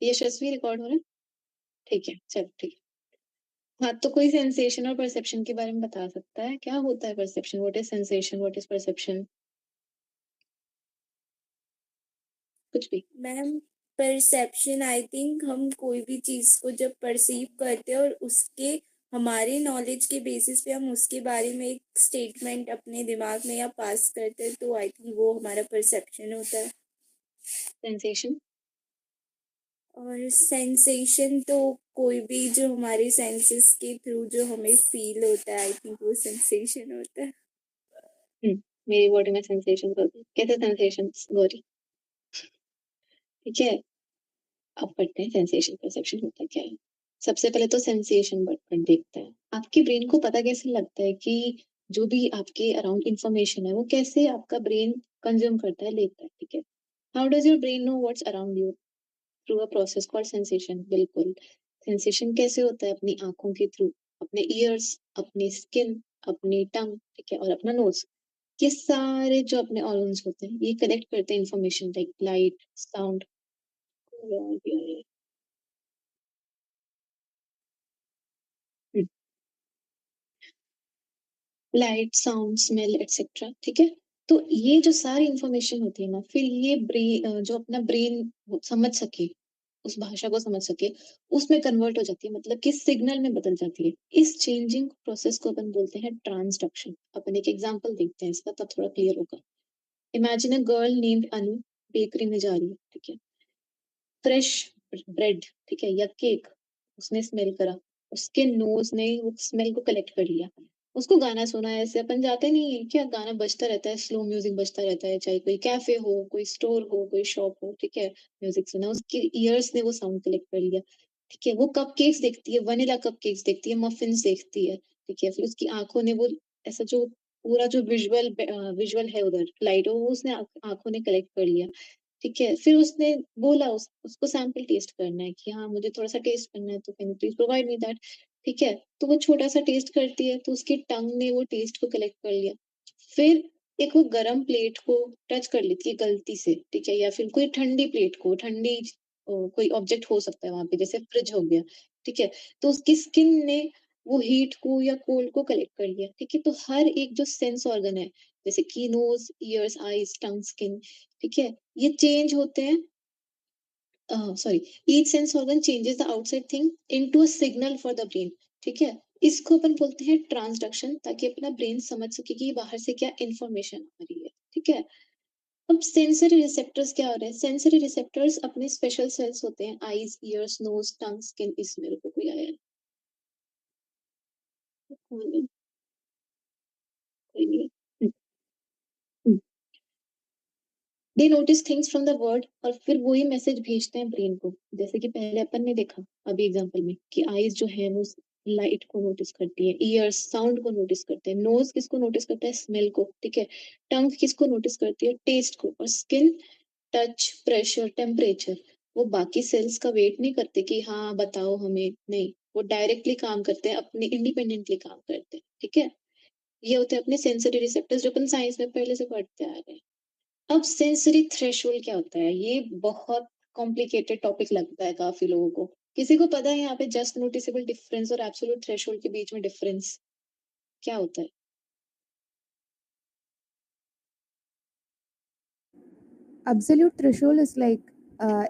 यशस्वी record हो रहा है? ठीक है, चलो ठीक है। हाँ, तो कोई सेंसेशन और परसेप्शन के बारे में बता सकता है? क्या होता है perception? What is sensation, what is perception? कुछ भी। मैम परसेप्शन, आई थिंक हम कोई भी चीज को जब परसीव करते हैं और उसके हमारे नॉलेज के बेसिस पे हम उसके बारे में एक स्टेटमेंट अपने दिमाग में या पास करते हैं, तो आई थिंक वो हमारा परसेप्शन होता है। सेंसेशन? और सेंसेशन तो कोई भी जो हमारे सेंसेस के थ्रू जो हमें फील होता है, आई थिंक वो सेंसेशन होता है। मेरी बॉडी में सेंसेशन होती है। कैसे सेंसेशन गौरी? ठीक है, अब पढ़ते हैं सेंसेशन परसेप्शन होता क्या है। सबसे पहले तो सेंसेशन वर्ड देखते हैं। आपके ब्रेन को पता कैसे लगता है कि जो भी आपके अराउंड इंफॉर्मेशन है वो कैसे आपका ब्रेन कंज्यूम करता है, लेता है, ठीक है। How does your brain know what's around you? Through a process called sensation. बिल्कुल, सेंसेशन कैसे होता है? अपनी आंखों के थ्रू, अपने ईयर्स, अपनी स्किन, अपनी टंग, ठीक है, और अपना नोज। ये सारे जो अपने ऑर्गन्स होते हैं ये कलेक्ट करते हैं information like light, sound, light, sound, smell etcetera, ठीक है। तो ये जो सारी इंफॉर्मेशन होती है ना, फिर ये ब्रेन जो अपना ब्रेन समझ सके, उस भाषा को समझ सके, उसमें कन्वर्ट हो जाती है, मतलब कि सिग्नल में बदल जाती है। इस चेंजिंग प्रोसेस को अपन बोलते हैं ट्रांसडक्शन। अपन एक एग्जांपल देखते हैं इसका, तब थोड़ा क्लियर होगा। Imagine a girl named Anu bakery में जा रही है, ठीक है। फ्रेश ब्रेड, ठीक है, या केक उसने स्मेल करा, उसके नोज ने वो स्मेल को कलेक्ट कर लिया। उसको गाना सुना है, ऐसे अपन जाते नहीं है क्या, गाना बजता रहता है, स्लो म्यूजिक बजता रहता है, चाहे कोई कैफे हो, कोई स्टोर हो, कोई शॉप हो, ठीक है। म्यूजिक सुना, उसके ईयर्स ने वो साउंड कलेक्ट कर लिया, ठीक है। वो कपकेक्स देखती है, वनीला कपकेक्स देखती है, मफिन्स देखती है, ठीक है। फिर उसकी आंखों ने वो ऐसा जो पूरा जो विजुअल विजुअल है उधर लाइट, वो उसने आंखों ने कलेक्ट कर लिया, ठीक है। फिर उसने बोला उसको सैंपल टेस्ट करना है कि हाँ मुझे थोड़ा सा टेस्ट करना है, तो can you please provide me that, ठीक है। तो वो छोटा सा टेस्ट करती है, तो उसकी टंग ने वो टेस्ट को कलेक्ट कर लिया। फिर एक वो गरम प्लेट को टच कर लेती है गलती से, ठीक है, या फिर कोई ठंडी प्लेट को, ठंडी कोई ऑब्जेक्ट हो सकता है वहां पे, जैसे फ्रिज हो गया, ठीक है। तो उसकी स्किन ने वो हीट को या कोल्ड को कलेक्ट कर लिया, ठीक है। तो हर एक जो सेंस ऑर्गन है, जैसे की नोज, ईयर्स, आईज, टंग, स्किन, ठीक है, ये चेंज होते हैं। Sorry, each sense organ changes the outside thing into a signal for the brain, ठीक है। इसको अपन बोलते हैं ट्रांसडक्शन, ताकि अपना ब्रेन समझ सके कि बाहर से क्या इंफॉर्मेशन आ रही है, ठीक है। अब सेंसरी रिसेप्टर्स क्या हो रहे हैं? सेंसरी रिसेप्टर्स अपने स्पेशल सेल्स होते हैं, आईज, ईयर्स, नोज, टंग, स्किन। इसमें रुको, कोई आया है? कोई नहीं, कोई नहीं। दे notice things from the word, और फिर वही मैसेज भेजते हैं ब्रेन को। जैसे कि पहले अपन ने देखा अभी एग्जांपल में कि आईज जो है वो लाइट को नोटिस करती है, ईयर्स साउंड को नोटिस करते हैं, नोज किसको नोटिस करता है? स्मेल को, ठीक है। टंग किसको नोटिस करती है? टेस्ट को। और स्किन टच, प्रेशर, टेम्परेचर। वो बाकी सेल्स का वेट नहीं करते कि हाँ बताओ हमें, नहीं, वो डायरेक्टली काम करते हैं, अपने इंडिपेंडेंटली काम करते हैं, ठीक है। ये होते हैं अपने सेंसरी रिसेप्टर्स, जो अपन साइंस में पहले से पढ़ते आ रहे हैं। अब सेंसरी थ्रेशोल्ड क्या होता है? ये बहुत कॉम्प्लिकेटेड टॉपिक लगता है काफी लोगों को। किसी को पता है यहाँ पे जस्ट नोटिसेबल डिफरेंस और एब्सोल्यूट थ्रेशोल्ड के बीच में डिफरेंस क्या होता है? Absolute threshold is like,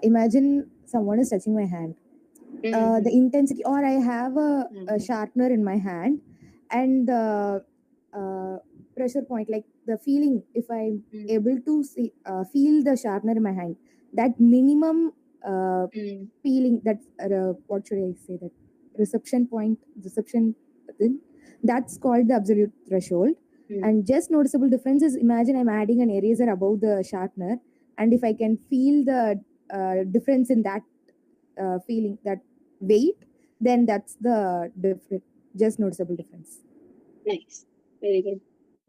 imagine someone is touching my hand. The intensity, or I have a sharpener in my hand, and the pressure point, like the feeling, if I'm able to see, feel the sharpener in my hand, that minimum feeling, that what should I say, that reception point, reception thing, that's called the absolute threshold. And just noticeable difference is, imagine I'm adding an eraser above the sharpener, and if I can feel the difference in that feeling, that weight, then that's the different, just noticeable difference. Nice, very good,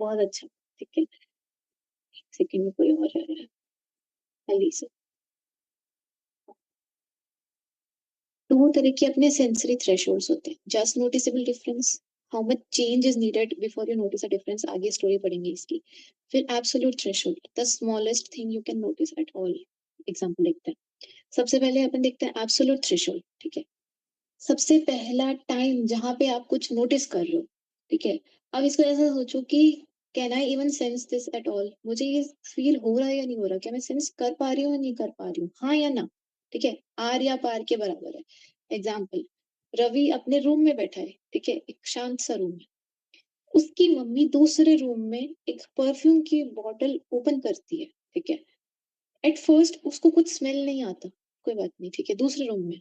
बहुत अच्छा, ठीक है। Second में कोई और आ रहा है? Alyssa. दो तरह के अपने सेंसरी थ्रेशोल्ड्स होते हैं। Just noticeable difference, how much change is needed before you notice a difference, आगे स्टोरी पढ़ेंगे इसकी। फिर absolute threshold, the smallest thing you can notice at all. Example देखते हैं। सबसे पहले अपन देखते हैं एब्सोल्यूट थ्रेशोल्ड, ठीक है। सबसे पहला टाइम जहाँ पे आप कुछ नोटिस कर रहे हो, ठीक है। अब इसको ऐसा सोचो कि can I even sense this at all, मुझे ये फील हो रहा है या नहीं हो रहा, क्या मैं सेंस कर पा रही हूँ या नहीं कर पा रही हूँ, हाँ या ना, ठीक है। आर या पार के बराबर है। एग्जाम्पल, रवि अपने रूम में बैठा है, ठीक है, एक शांत सा रूम है। उसकी मम्मी दूसरे रूम में एक परफ्यूम की बॉटल ओपन करती है, ठीक है। एट फर्स्ट उसको कुछ स्मेल नहीं आता, कोई बात नहीं, ठीक है, दूसरे रूम में।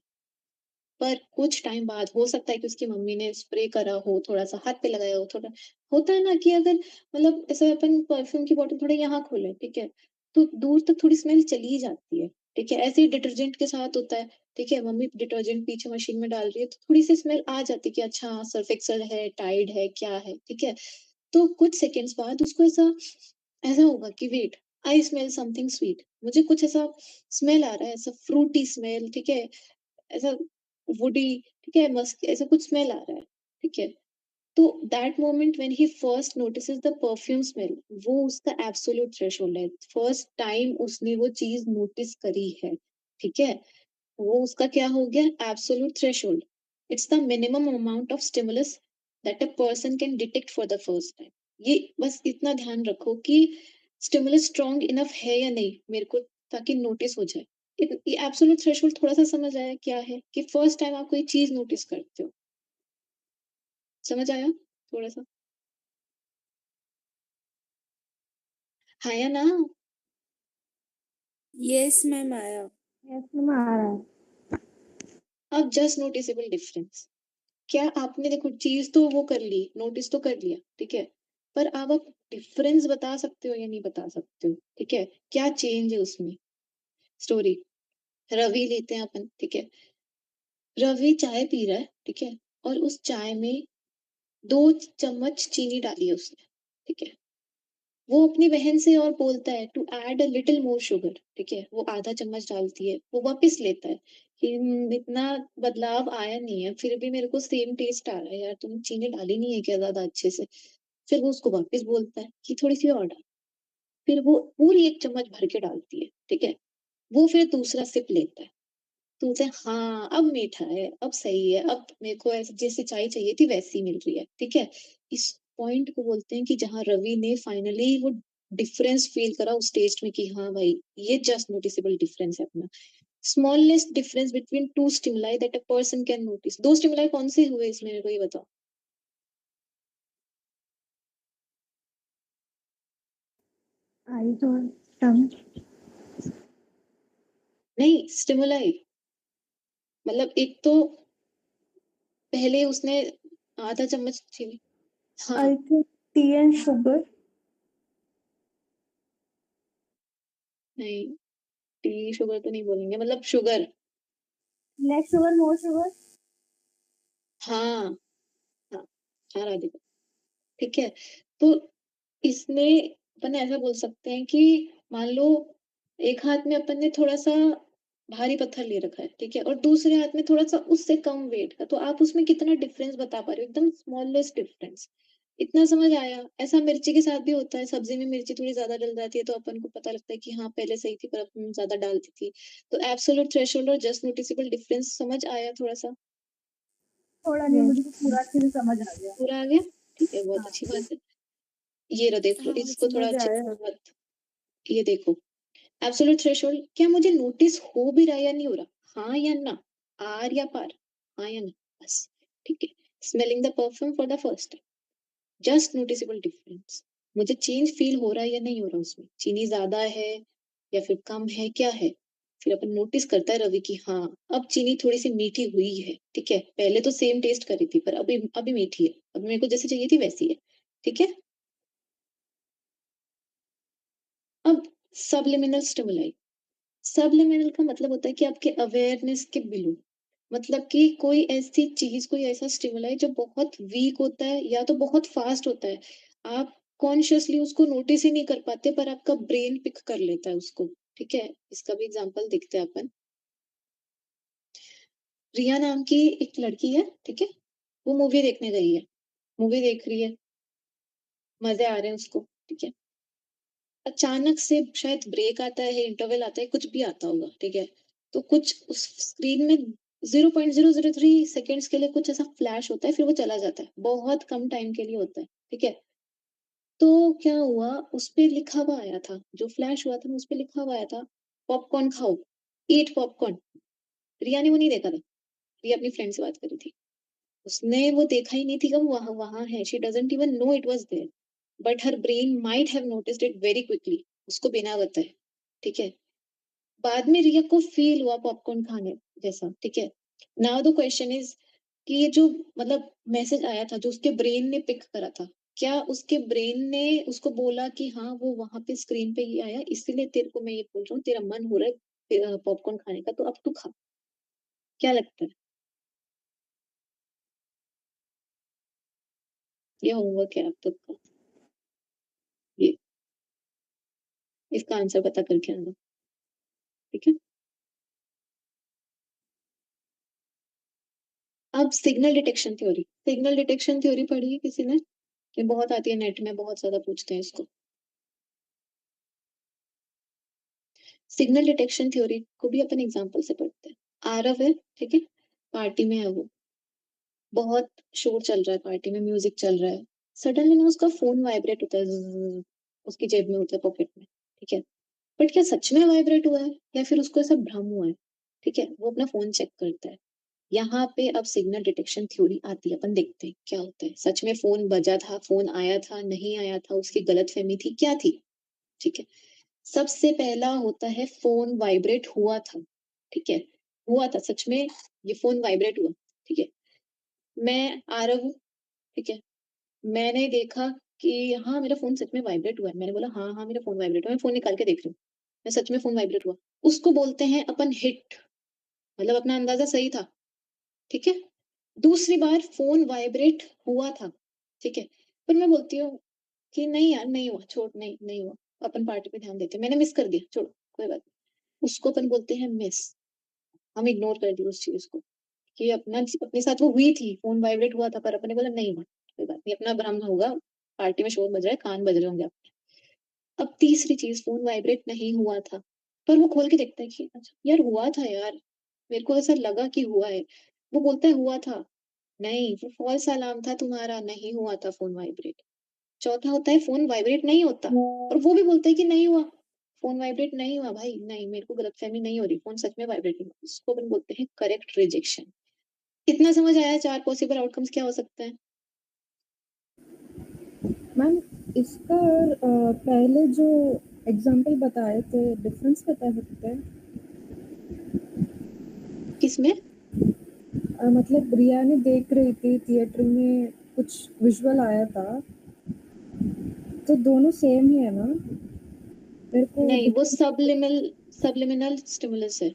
पर कुछ टाइम बाद हो सकता है कि उसकी मम्मी ने स्प्रे करा हो, थोड़ा-सा हाथ पे लगाया हो, थोड़ा होता है ना कि अगर मतलब ऐसे अपन परफ्यूम की बॉटल थोड़ा यहाँ खोले, ठीक है, तो दूर तक थोड़ी स्मेल चली ही जाती है, ठीक है। ऐसे ही डिटर्जेंट के साथ होता है, ठीक है, मम्मी डिटर्जेंट पीछे मशीन में डाल रही है, तो थोड़ी-सी स्मेल आ जाती है कि अच्छा सर्फ एक्सेल है, टाइड है, क्या है, ठीक है। तो कुछ सेकंड्स बाद उसको ऐसा ऐसा होगा कि wait, I smell something sweet, मुझे कुछ ऐसा स्मेल आ रहा है, ऐसा फ्रूटी स्मेल, ठीक है, ऐसा वुडी, ठीक है, मस्क, ऐसा कुछ स्मेल आ रहा है, ठीक है। तो that moment when he first notices the perfume smell, वो उसका एब्सोल्यूट थ्रेशोल्ड है। फर्स्ट टाइम उसने वो चीज नोटिस करी है, ठीक है। वो उसका क्या हो गया, absolute threshold. It's the minimum amount of stimulus that a person can detect for the first time. ये बस इतना ध्यान रखो कि स्टिमुलस स्ट्रांग इनफ है या नहीं मेरे को, ताकि नोटिस हो जाए। ये एब्सोल्यूट थ्रेशोल्ड थोड़ा सा समझ आया क्या है, कि फर्स्ट टाइम आप कोई चीज नोटिस करते हो, समझ आया थोड़ा सा, हाँ या ना। यस मैम आया। यस मैम आ रहा है। अब जस्ट नोटिसेबल डिफरेंस, क्या आपने देखो चीज तो वो कर ली, नोटिस तो कर लिया, ठीक है, पर अब आप डिफरेंस बता सकते हो या नहीं बता सकते हो, ठीक है, क्या चेंज है उसमें। स्टोरी, रवि लेते हैं अपन, ठीक है। रवि चाय पी रहा है, ठीक है, और उस चाय में 2 चम्मच चीनी डाली है उसने, ठीक है। वो अपनी बहन से और बोलता है to add a little more sugar, ठीक है, वो आधा चम्मच डालती है, वो वापस लेता है कि इतना बदलाव आया नहीं है, फिर भी मेरे को सेम टेस्ट आ रहा है यार, तुमने चीनी डाली नहीं है क्या ज्यादा अच्छे से। फिर वो उसको वापस बोलता है कि थोड़ी सी और डाल, फिर वो पूरी 1 चम्मच भर के डालती है, ठीक है। वो फिर दूसरा सिप लेता है, तो बोलते हैं हाँ अब मीठा है, अब सही है, अब मेरे को ऐसे जैसी चाय चाहिए थी वैसी मिल रही है, ठीक है। इस पॉइंट को बोलते हैं कि जहाँ रवि ने फाइनली वो डिफरेंस फील करा उस टेस्ट में, कि हाँ भाई ये जस्ट नोटिसेबल डिफरेंस है अपना। Smallest difference between two stimuli that a person can notice. 2 stimuli कौन से हुए इसमें, मेरे को ये बताओ। eyes और tongue। नहीं, स्टिमुलाई मतलब एक तो पहले उसने आधा चम्मच चीनी, हाँ, I think T and sugar. नहीं, टी शुगर तो नहीं बोलेंगे, मतलब शुगर, लेस शुगर मोर शुगर। हाँ, हाँ, हाँ राधिका, ठीक है। तो इसमें अपन ऐसा बोल सकते हैं कि मान लो एक हाथ में अपन ने थोड़ा सा भारी पत्थर ले रखा है, ठीक है, और दूसरे हाथ में थोड़ा सा उससे कम वेट का, तो आप उसमें कितना डिफरेंस बता पा रहे हो, एकदम स्मॉलेस्ट डिफरेंस। इतना समझ आया। ऐसा मिर्ची के साथ भी होता है, सब्जी में मिर्ची थोड़ी ज्यादा डल जाती है तो अपन को पता लगता है कि हाँ पहले सही थी पर अपन ज्यादा डालती थी। तो एब्सोल्यूट थ्रेशोल्ड और जस्ट नोटिसेबल डिफरेंस समझ आया थोड़ा सा, थोड़ा नहीं, मुझे तो पूरा अच्छे से समझ आ गया। पूरा आ गया, ठीक है, बहुत हाँ। अच्छी बात है। ये रहा, देख लो हाँ इसको थोड़ा समझ अच्छे आया। से मत, ये देखो एब्सोल्यूट थ्रेशोल्ड, क्या मुझे नोटिस हो भी रहा है या नहीं हो रहा, हाँ या ना, आर या पार, हाँ या ना, बस, ठीक है। Smelling the perfume for the first time, just noticeable difference, मुझे चेंज फील हो रहा है या नहीं हो रहा, उसमें चीनी ज्यादा है या फिर कम है, क्या है। फिर अपन नोटिस करता है रवि की हाँ अब चीनी थोड़ी सी मीठी हुई है, ठीक है, पहले तो सेम टेस्ट करी थी पर अभी अभी मीठी है, अब मेरे को जैसे चाहिए थी वैसी है, ठीक है। अब सबलिमिनल स्टिमुलाई, सबलिमिनल का मतलब होता है कि आपके अवेयरनेस के बिलो, मतलब कि कोई ऐसी चीज, कोई ऐसा स्टिमुलाई जो बहुत वीक होता है या तो बहुत फास्ट होता है, आप कॉन्शियसली उसको नोटिस ही नहीं कर पाते पर आपका ब्रेन पिक कर लेता है उसको, ठीक है। इसका भी एग्जांपल देखते हैं अपन। रिया नाम की एक लड़की है, ठीक है, वो मूवी देखने गई है, मूवी देख रही है, मजे आ रहे हैं उसको, ठीक है। अचानक से शायद ब्रेक आता है, इंटरवल आता है, कुछ भी आता होगा, ठीक है। तो कुछ उस स्क्रीन में 0.003 सेकंड्स के लिए कुछ ऐसा फ्लैश होता है, फिर वो चला जाता है। बहुत कम टाइम के लिए होता है, ठीक है? तो क्या हुआ, उसपे लिखा हुआ आया था, जो फ्लैश हुआ था ना उसपे लिखा हुआ आया था, पॉपकॉर्न खाओ, ईट पॉपकॉर्न। रिया ने वो नहीं देखा था। रिया अपनी फ्रेंड से बात कर रही थी। उसने वो देखा ही नहीं थी कि वो वहाँ वहाँ है। She doesn't even know it was there, but her brain might have noticed it very quickly. उसको बिना बताए, ठीक है? बाद में रिया को फ़ील हुआ पॉपकॉर्न खाने जैसा, ठीक है? नाउ द क्वेश्चन इज़ कि ये जो मतलब मैसेज आया था, जो उसके ब्रेन ने पिक करा था, क्या उसके ब्रेन ने उसको बोला कि हाँ, वो वहाँ पे स्क्रीन पे ये आया, इसीलिए तेरे को मैं ये बोल रहा हूँ, तेरा मन हो रहा है पॉपकॉर्न खाने का, तो अब तू खा। क्या लगता है? ये होमवर्क है आप सबका। ये इसका आंसर पता करके आना, ठीक है? अब signal detection theory. Signal detection theory पढ़ी है किसी ने? ये बहुत आती है नेट में, बहुत ज़्यादा पूछते हैं इसको। सिग्नल डिटेक्शन थ्योरी को भी अपन एग्ज़ाम्पल से पढ़ते हैं। आरव है, ठीक है? पार्टी में है वो। बहुत शोर चल रहा है पार्टी में, म्यूज़िक चल रहा है। सडनली ना उसका फ़ोन वाइब्रेट होता है, ज़ज़, उसकी जेब में होता है, पॉकेट में, ठीक है? बट क्या सच में वाइब्रेट हुआ है या फिर उसको ऐसा भ्रम हुआ है? ठीक है? वो अपना फ़ोन चेक करता है। यहाँ पे अब सिग्नल डिटेक्शन थ्योरी आती है, अपन देखते हैं क्या होता है। सच में फ़ोन बजा था, फ़ोन आया था, नहीं आया था, उसकी गलतफ़हमी थी, क्या थी? ठीक है? सबसे पहला होता है फ़ोन वाइब्रेट हुआ था, ठीक है? हुआ था, सच में ये फ़ोन वाइब्रेट हुआ, ठीक है? मैं आरव हूँ, ठीक है? मैंने देखा कि हाँ, मेरा फ़ोन सच में वाइब्रेट हुआ है। मैंने बोला हाँ, हाँ, मेरा फ़ोन वाइब्रेट हुआ है। मैं फ़ोन निकाल के देख रही हूँ। मैं सच में फ़ोन वाइब्रेट हुआ। उसको बोलते हैं अपन हिट, मतलब अपना अंदाज़ा सही था, ठीक है? दूसरी बार फ़ोन वाइब्रेट हुआ था, ठीक है? फिर मैं बोलती हूँ कि नहीं यार, नहीं हुआ, छोड़, नहीं, नहीं हुआ। अपन पार्टी पे ध्यान देते हैं। मैंने मिस कर दिया, छोड़ो, कोई बात नहीं। उसको अपन बोलते हैं मिस। हम इग्नोर कर दिए उस चीज़ को कि अपने साथ वो हुई थी, फ़ोन वाइब्रेट हुआ था, पर अपन ने बोला नहीं हुआ, कोई बात नहीं, अपना भ्रम होगा, पार्टी में शोर बज रहा है, कान बज रहे होंगे आपके। अब तीसरी चीज़, फ़ोन वाइब्रेट नहीं हुआ था, पर वो खोल के देखता है कि अच्छा यार हुआ था यार, मेरे को ऐसा लगा कि हुआ है। वो बोलता है हुआ था, नहीं वो फ़ॉल्स अलार्म था तुम्हारा, नहीं हुआ था फ़ोन वाइब्रेट। चौथा होता है फ़ोन वाइब्रेट नहीं होता और वो भी बोलता है कि नहीं हुआ, फ़ोन वाइब्रेट नहीं हुआ भाई, नहीं मेरे को गलतफ़हमी नहीं हो रही, फ़ोन सच में वाइब्रेट नहीं हुआ। इसको अपन बोलते हैं करेक्ट रिजेक्शन। कितना समझ आया 4 पॉसिबल आउटकम्स क्या हो सकते हैं? मैम, इसका और पहले जो एग्जाम्पल बताए थे, डिफरेंस बता सकते हैं? किसमें? मतलब रिया ने देख रही थी थिएटर में, कुछ विजुअल आया था, तो दोनों सेम ही है ना? मेरे को नहीं, वो डिफरेंस। सबलिमिनल स्टिमुलस है।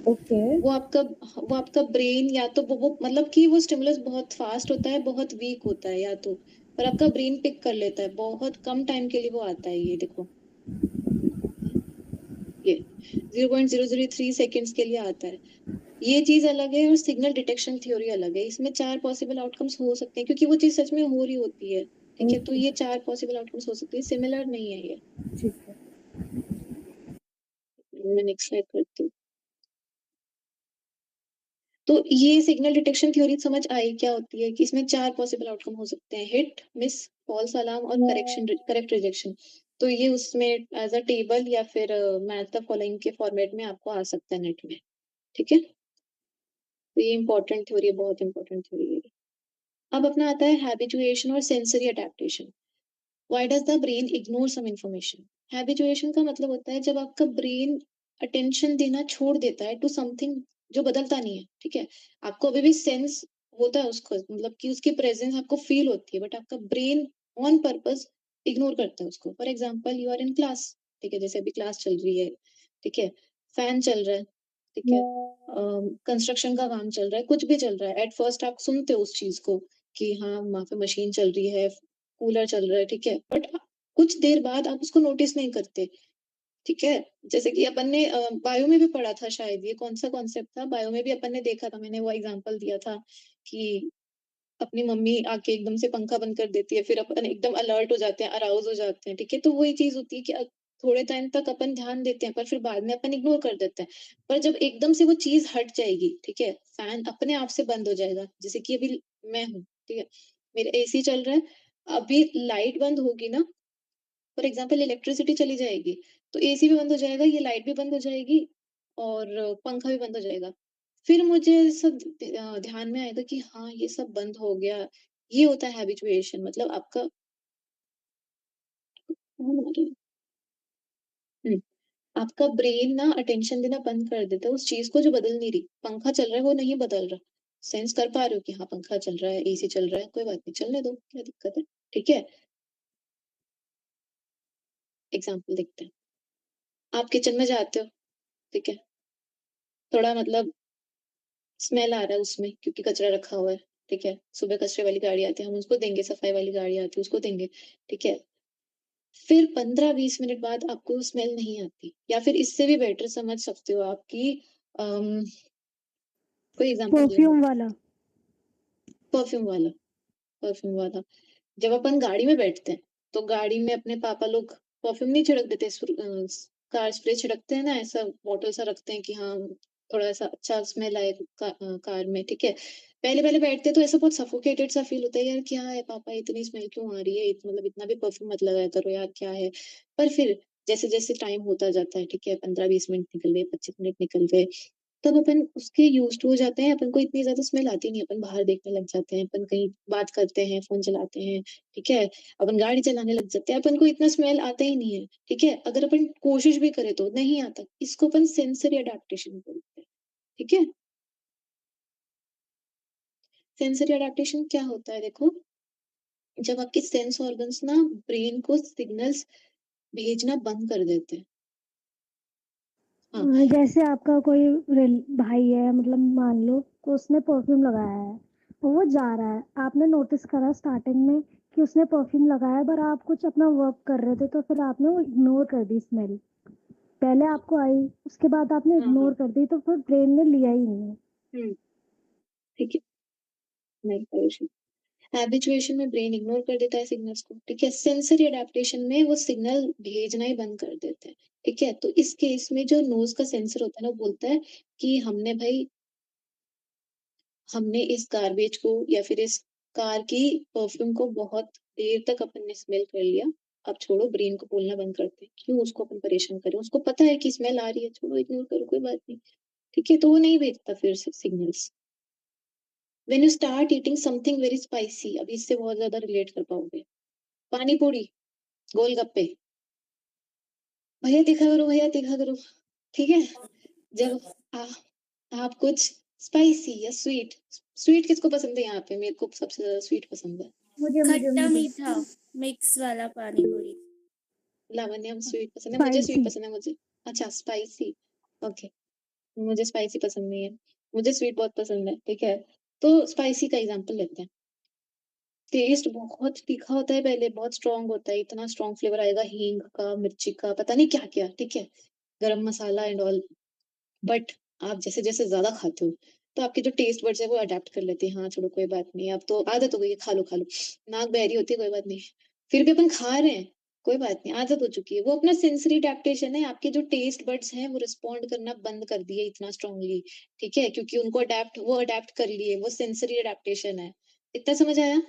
ओके। वो आपका ब्रेन या तो वो मतलब कि वो स्टिमुलस बहुत फास्ट होता है, बहुत वीक होता है या तो, पर आपका ब्रेन पिक कर लेता है, बहुत कम टाइम के लिए वो आता है। ये देखो, ये 0.003 सेकंड्स के लिए आता है। ये चीज़ अलग है और सिग्नल डिटेक्शन थ्योरी अलग है। इसमें 4 पॉसिबल आउटकम्स हो सकते हैं क्योंकि वो चीज़ सच में हो रही होती है, ठीक है? तो ओके, ये 4 पॉसिबल आउटकम्स हो सकते हैं, सिमिलर नहीं है ये। ठीक है। मैं नेक्स्ट स्लाइड करती हूँ। तो ये सिग्नल डिटेक्शन थ्योरी समझ आई क्या होती है कि इसमें 4 पॉसिबल आउटकम हो सकते हैं, हिट, मिस, फॉल्स अलार्म और करेक्ट रिजेक्शन। तो ये उसमें एज़ अ टेबल या फिर मैच द फॉलोइंग के फॉर्मेट में आपको आ सकता है नेट में, ठीक है? तो ये इम्पोर्टेंट थ्योरी है, बहुत इम्पोर्टेंट थ्योरी है। अब अपना आता है हैबिचुएशन और sensory adaptation. Why does the brain ignore some information? Habituation का मतलब होता है जब आपका ब्रेन अटेंशन देना छोड़ देता है टू समथिंग जो बदलता नहीं है, ठीक है? आपको अभी भी सेंस होता है उसको, मतलब कि उसकी प्रेजेंस आपको फील होती है, बट आपका ब्रेन ऑन पर्पस इग्नोर करता है उसको। For example you are in class, ठीक है? जैसे अभी क्लास चल रही है, ठीक है? फैन चल रहा है, ठीक है? कंस्ट्रक्शन का काम चल रहा है, कुछ भी चल रहा है, एट फर्स्ट आप सुनते हो उस चीज को कि हाँ वहां पे मशीन चल रही है, कूलर चल रहा है, ठीक है? बट कुछ देर बाद आप उसको नोटिस नहीं करते, ठीक है? जैसे कि अपन ने बायो में भी पढ़ा था शायद, ये कौन सा कॉन्सेप्ट था, बायो में भी अपन ने देखा था, मैंने वो एग्जांपल दिया था कि अपनी मम्मी आके एकदम से पंखा बंद कर देती है, फिर अपन एकदम अलर्ट हो जाते हैं, अराउज हो जाते हैं, ठीक है? तो वही चीज होती है कि थोड़े टाइम तक अपन ध्यान देते हैं पर फिर बाद में अपन इग्नोर कर देते हैं। पर जब एकदम से वो चीज हट जाएगी, ठीक है, फैन अपने आप से बंद हो जाएगा। जैसे कि अभी मैं हूँ, ठीक है, मेरा एसी चल रहा है, अभी लाइट बंद होगी ना, फॉर एग्जाम्पल इलेक्ट्रिसिटी चली जाएगी, तो एसी भी बंद हो जाएगा, ये लाइट भी बंद हो जाएगी और पंखा भी बंद हो जाएगा। फिर मुझे सब ध्यान में आएगा कि हाँ, ये सब बंद हो गया। ये होता है हैबिचुएशन, मतलब आपका हुँ, आपका ब्रेन ना अटेंशन देना बंद कर देता है उस चीज़ को जो बदल नहीं रही। पंखा चल रहा है, वो नहीं बदल रहा। सेंस कर पा रहे हो कि हाँ, पंखा चल रहा है, एसी चल रहा है, कोई बात नहीं, चलने दो, क्या दिक्कत है? ठीक है? एग्ज़ाम्पल देखते हैं। आप किचन में जाते हो, ठीक है? थोड़ा मतलब स्मेल आ रहा है उसमें क्योंकि कचरा रखा हुआ है, ठीक है? सुबह कचरे वाली गाड़ी आती है, हम उसको देंगे, सफाई वाली गाड़ी आती है, उसको देंगे, ठीक है? फिर 15-20 मिनट बाद आपको स्मेल नहीं आती या फिर इससे भी बेटर समझ सकते हो आप कि अम, कोई एग्ज़ाम्पल दो आप। परफ्यूम वाला। परफ्यूम वाला, परफ्यूम वाला। जब अपन गाड़ी में बैठते हैं, तो गाड़ी में अपने पापा लोग परफ्यूम नहीं छिड़क देते, कार स्प्रे छिड़कते हैं ना, ऐसा बॉटल सा रखते हैं कि हाँ, थोड़ा-सा अच्छा स्मेल आए कार में, ठीक है। पहले-पहले बैठते हैं तो ऐसा बहुत सफोकेटेड सा फील होता है, यार क्या है पापा, इतनी स्मेल क्यों आ रही है? मतलब इतना भी परफ्यूम मत लगाया करो यार, क्या है? पर फिर जैसे-जैसे टाइम होता जाता है, ठीक है, 15-20 मिनट निकल गए, 25 मिनट निकल गए, तब अपन उसके यूज़्ड हो जाते हैं, अपन को इतनी ज़्यादा स्मेल आती नहीं है, अपन बाहर देखने लग जाते हैं, अपन कहीं बात करते हैं, फ़ोन चलाते हैं, ठीक है? अपन गाड़ी चलाने लग जाते हैं, अपन को इतना स्मेल आता ही नहीं है, ठीक है? अगर अपन कोशिश भी करें तो नहीं आता, इसको अपन सेंसरी अडैप्टेशन बोलते हैं, ठीक है? सेंसरी अडैप्टेशन क्या होता है देखो, जब आपके सेंस ऑर्गन्स ना ब्रेन को सिग्नल्स भेजना बंद कर देते हैं। हाँ, जैसे आपका कोई भाई है, मतलब मान लो, तो उसने परफ्यूम लगाया है और वो जा रहा है, आपने नोटिस करा स्टार्टिंग में कि उसने परफ्यूम लगाया, पर आप कुछ अपना वर्क कर रहे थे तो फिर आपने वो इग्नोर कर दी स्मेल। पहले आपको आई, उसके बाद आपने हाँ, हाँ। इग्नोर कर दी, तो फिर ब्रेन ने लिया ही नहीं। हुँ, ठीक है, नहीं परेशान। हैबिचुएशन में ब्रेन इग्नोर कर देता है सिग्नल्स को, ठीक है? सेंसरी अडैप्टेशन में वो सिग्नल भेजना ही बंद कर देते हैं, ठीक है? तो इस केस में जो नोज़ का सेंसर होता है ना, वो बोलता है कि हमने इस गार्बेज को या फिर इस कार की परफ्यूम को बहुत देर तक अपन ने स्मेल कर लिया। अब छोड़ो, ब्रेन को बोलना बंद करते हैं। क्यों उसको अपन परेशान करें? उसको पता है कि स्मेल आ रही है, छोड़ो, इग्नोर करो, कोई बात नहीं, ठीक है? तो वो नहीं भेजता फिर से signals. When you start eating something very spicy, अब इससे बहुत ज़्यादा रिलेट कर पाओगे। पानी पूरी, गोलगप्पे, भैया तीखा करो, भैया तीखा करो, ठीक है? जब आ आप कुछ स्पाइसी या स्वीट, स्वीट किसको पसंद है यहाँ पे? मेरे को सबसे ज़्यादा स्वीट पसंद है। मुझे मुझे खट्टा मुझे मीठा मिक्स वाला पानी पूरी। लावण्यम स्वीट पसंद है, मुझे स्वीट स्पाइसी। पसंद है मुझे। अच्छा स्पाइसी, ओके, मुझे स्पाइसी पसंद नहीं है। मुझे स्वीट बहुत पसंद है, ठीक है? तो स्पाइसी का एग्ज़ाम्पल लेते हैं। टेस्ट बहुत तीखा होता है पहले, बहुत स्ट्रॉन्ग होता है, इतना स्ट्रॉन्ग फ्लेवर आएगा हींग का, मिर्ची का, पता नहीं क्या-क्या, ठीक है? गरम मसाला एंड ऑल। बट आप जैसे-जैसे ज़्यादा खाते हो, तो आपके जो टेस्ट बड्स है वो अडैप्ट कर लेते हैं, हाँ, छोड़ो कोई बात नहीं, अब तो आदत हो गई है, खा लो। नाक बहरी होती है, कोई बात नहीं। फिर भी अपन खा रहे हैं, कोई बात नहीं, आदत हो चुकी है। वो अपना सेंसरी अडैप्टेशन है, आपके जो टेस्ट बड्स हैं, वो रिस्पॉन्ड करना बंद कर दिए इतना स्ट्रांगली, ठीक है? क्योंकि वो अडैप्ट कर लिए, वो सेंसरी अडैप्टेशन है। इतना समझ आया?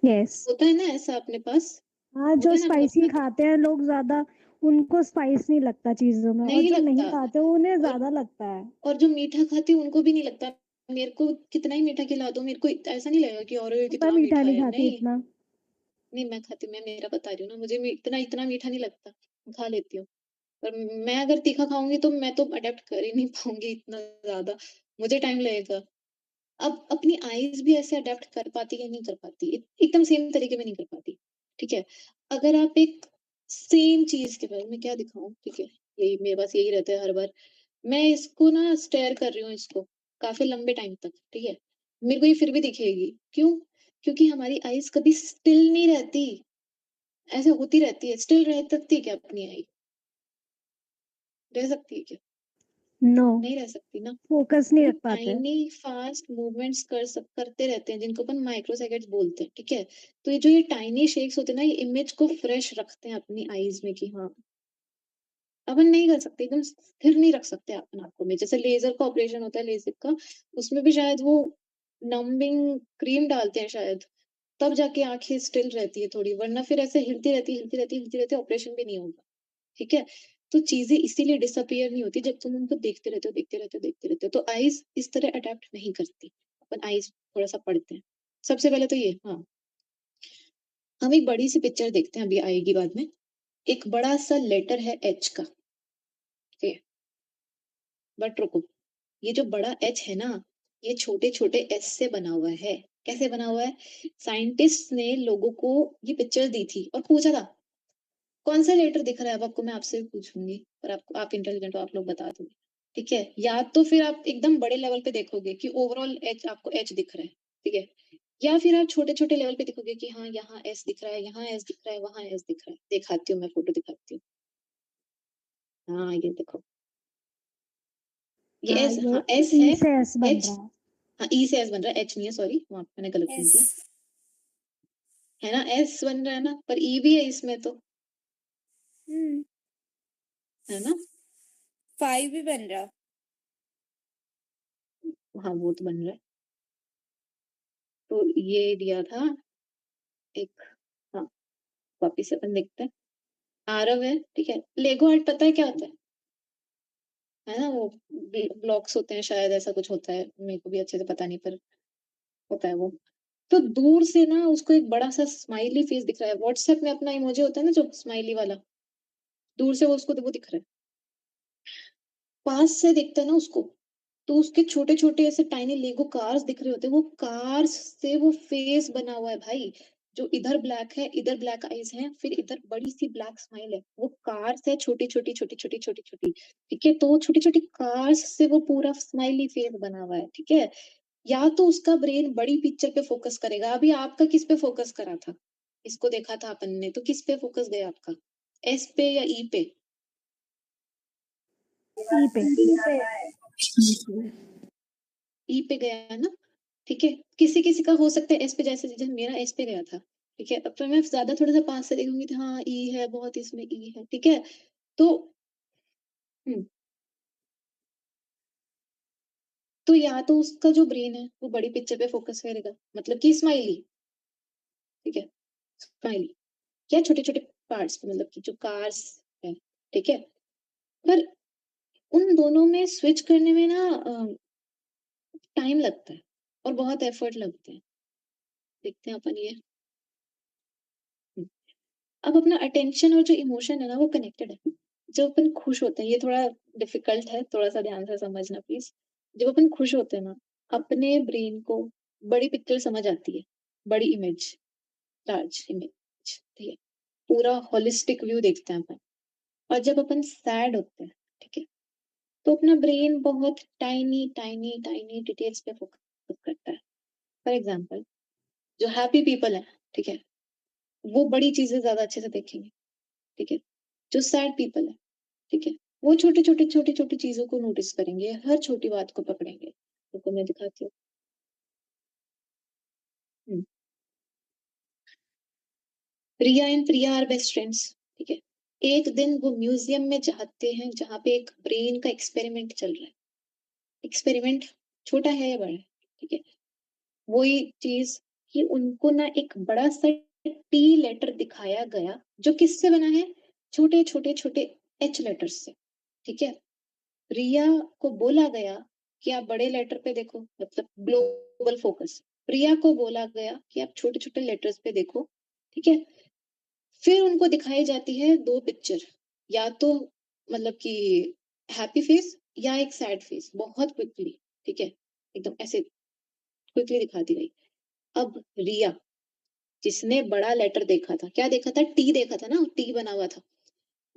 यस। होता है ना ऐसा अपने पास? हाँ, जो होता है ना अपन स्पाइसी अपना खाते हैं लोग ज्यादा, उनको स्पाइस नहीं लगता चीजों में, और नहीं जो नहीं लगता खाते उन्हें और ज्यादा लगता है। जो मीठा खाती हूँ उनको भी नहीं लगता। मेरे को कितना ही मीठा खिला दो, मेरे को ऐसा नहीं लगेगा कि अरे मैं कितना मीठा मीठा नहीं है, खाती नहीं। इतना। नहीं, मैं खाती हूँ, मैं मेरा बता रही हूँ ना, मुझे इतना इतना मीठा नहीं लगता, खा लेती हूँ। पर मैं अगर तीखा खाऊंगी तो मैं तो अडेप्ट कर ही नहीं पाऊंगी इतना ज्यादा, मुझे टाइम लगेगा। अब अपनी आईज भी ऐसे अडेप्ट कर पाती है नहीं कर पाती, एकदम सेम तरीके में नहीं कर पाती, ठीक है? अगर आप एक सेम चीज के बारे में क्या दिखाऊं, ठीक है, यही मेरे पास यही रहता है हर बार। मैं इसको ना स्टेयर कर रही हूँ इसको काफ़ी लंबे टाइम तक, ठीक है? मेरे को ये फिर भी दिखेगी, क्यों? क्योंकि हमारी आइज़ कभी स्टिल नहीं रहती, ऐसे होती रहती है, स्टिल रह सकती है क्या अपनी आई? रह सकती है क्या? नो, नहीं रह सकती ना। फोकस नहीं वो रख पाते। टाइनी फास्ट मूवमेंट्स करते रहते हैं जिनको अपन माइक्रोसेकंड्स बोलते हैं, ठीक है। तो ये जो ये टाइनी शेक्स होते हैं ना, ये इमेज को फ्रेश रखते हैं अपनी आईज में कि हाँ, अपन नहीं कर सकते, एकदम स्थिर नहीं रख सकते अपन आंखों में। जैसे लेजर का ऑपरेशन होता है लेजिक का, उसमें भी शायद वो नंबिंग क्रीम डालते हैं शायद, तब जाके आंखें स्टिल रहती है थोड़ी, वरना फिर ऐसे हिलती रहती ऑपरेशन भी नहीं होगा, ठीक है। तो चीजें इसीलिए डिसअपियर नहीं होती जब तुम उनको देखते रहते हो। तो आईज इस तरह अडेप्ट नहीं करती, अपन आईज थोड़ा सा पढ़ते हैं। सबसे पहले तो ये, हाँ, हम एक बड़ी सी पिक्चर देखते हैं, अभी आएगी बाद में। एक बड़ा सा लेटर है एच का, ठीक है। बट रुको, ये जो बड़ा एच है ना, ये छोटे छोटे एस से बना हुआ है। कैसे बना हुआ है? साइंटिस्ट ने लोगों को ये पिक्चर दी थी और पूछा था कौन सा लेटर दिख रहा है। अब आपको मैं आपसे भी पूछूंगी, पर आप इंटेलिजेंट हो, आप लोग बता दोगे, ठीक है। या तो फिर आप एकदम बड़े लेवल पे देखोगे कि ओवरऑल एच, आपको एच दिख रहा है, ठीक है। या फिर आप छोटे छोटे लेवल पे देखोगे कि हाँ, यहाँ एस दिख रहा है, यहाँ एस दिख रहा है, वहां एस दिख रहा है। दिखाती हूँ, मैं फोटो दिखाती हूँ। हाँ, ये देखो, ये एस, हाँ एस है। ई से एस बन एच, रहा है। हाँ ई से एस बन रहा है, एच नहीं है, सॉरी, वहां पे मैंने गलत लिख दिया, एस है ना। एस बन रहा है ना, पर ई भी है इसमें तो, है ना। 5 भी बन रहा। हाँ, वो तो बन रहा है। तो ये दिया था एक, हाँ, वापिस से अपन देखते हैं। आरव है, ठीक है। लेगो आर्ट पता है क्या होता है ना, वो ब्लॉक्स होते हैं शायद, ऐसा कुछ होता है, मेरे को भी अच्छे से पता नहीं, पर होता है वो। तो दूर से ना उसको एक बड़ा सा स्माइली फेस दिख रहा है। व्हाट्सएप में अपना इमोजी होता है ना जो स्माइली वाला, दूर से वो उसको वो दिख रहा है। पास से देखते हैं ना उसको, तो उसके छोटे छोटे ऐसे टाइनी लेगो कार्स दिख रहे होते हैं। वो कार्स से वो फेस बना हुआ है भाई। जो इधर ब्लैक है, इधर ब्लैक आईज है, फिर इधर बड़ी सी ब्लैक स्माइल है। वो कार्स है छोटी छोटी छोटी छोटी छोटी छोटी, ठीक है। तो वो छोटी छोटी कार्स से वो पूरा स्माइली फेस बना हुआ है, ठीक है। या तो उसका ब्रेन बड़ी पिक्चर पे फोकस करेगा। अभी आपका किस पे फोकस करा था? इसको देखा था अपन ने, तो किस पे फोकस गया आपका? एस पे या ई पे? ई पे। ई पे गया ना, ठीक है। किसी किसी का हो सकता है एस पे, जैसे मेरा एस पे गया था, ठीक है। अब तो मैं ज्यादा थोड़ा सा पास से देखूंगी तो हाँ ई है, बहुत इसमें ई है, ठीक है। तो हम्म, तो या तो उसका जो ब्रेन है वो बड़ी पिक्चर पे फोकस करेगा, मतलब कि स्माइली, ठीक है, स्माइली, या छोटे छोटे पार्ट्स पे, मतलब कि जो कार्स है, ठीक है। पर उन दोनों में स्विच करने में ना टाइम लगता है और बहुत एफर्ट लगते हैं। देखते हैं अपन ये। हम्म, अब अपना अटेंशन और जो इमोशन है ना, वो कनेक्टेड है। जब अपन खुश होते हैं, ये थोड़ा डिफिकल्ट है, थोड़ा सा ध्यान से समझना प्लीज। जब अपन खुश होते हैं ना, अपने ब्रेन को बड़ी पिक्चर समझ आती है, बड़ी इमेज, लार्ज इमेज, ठीक है। पूरा होलिस्टिक व्यू देखते हैं अपन। और जब अपन सैड होते हैं, ठीक है, तो अपना ब्रेन बहुत टाइनी टाइनी टाइनी डिटेल्स पे फोकस करता है। फॉर एग्जाम्पल, जो हैप्पी पीपल है, ठीक है, वो बड़ी चीजें ज्यादा अच्छे से देखेंगे, ठीक है। जो सैड पीपल है, ठीक है, वो छोटी छोटी छोटी छोटी चीजों को नोटिस करेंगे, हर छोटी बात को पकड़ेंगे। तो मैं दिखाती हूँ। Hmm, Riya and Priya are best friends, ठीक है। एक दिन वो म्यूजियम में जाते हैं जहाँ पे एक ब्रेन का एक्सपेरिमेंट चल रहा है। एक्सपेरिमेंट छोटा है या बड़ा है, ठीक है। वही चीज कि उनको ना एक बड़ा सा टी लेटर दिखाया गया, जो किससे बना है? छोटे छोटे छोटे एच लेटर्स से, ठीक है। रिया को बोला गया कि आप बड़े लेटर पे देखो, मतलब ग्लोबल फोकस। प्रिया को बोला गया कि आप छोटे छोटे लेटर्स पे देखो, ठीक है। फिर उनको दिखाई जाती है दो पिक्चर, या तो मतलब कि हैप्पी फेस या एक सैड फेस, बहुत क्विकली, ठीक है, एकदम ऐसे क्विकली दिखा दी गई। अब रिया, जिसने बड़ा लेटर देखा था, क्या देखा था? टी देखा था ना, टी बना हुआ था,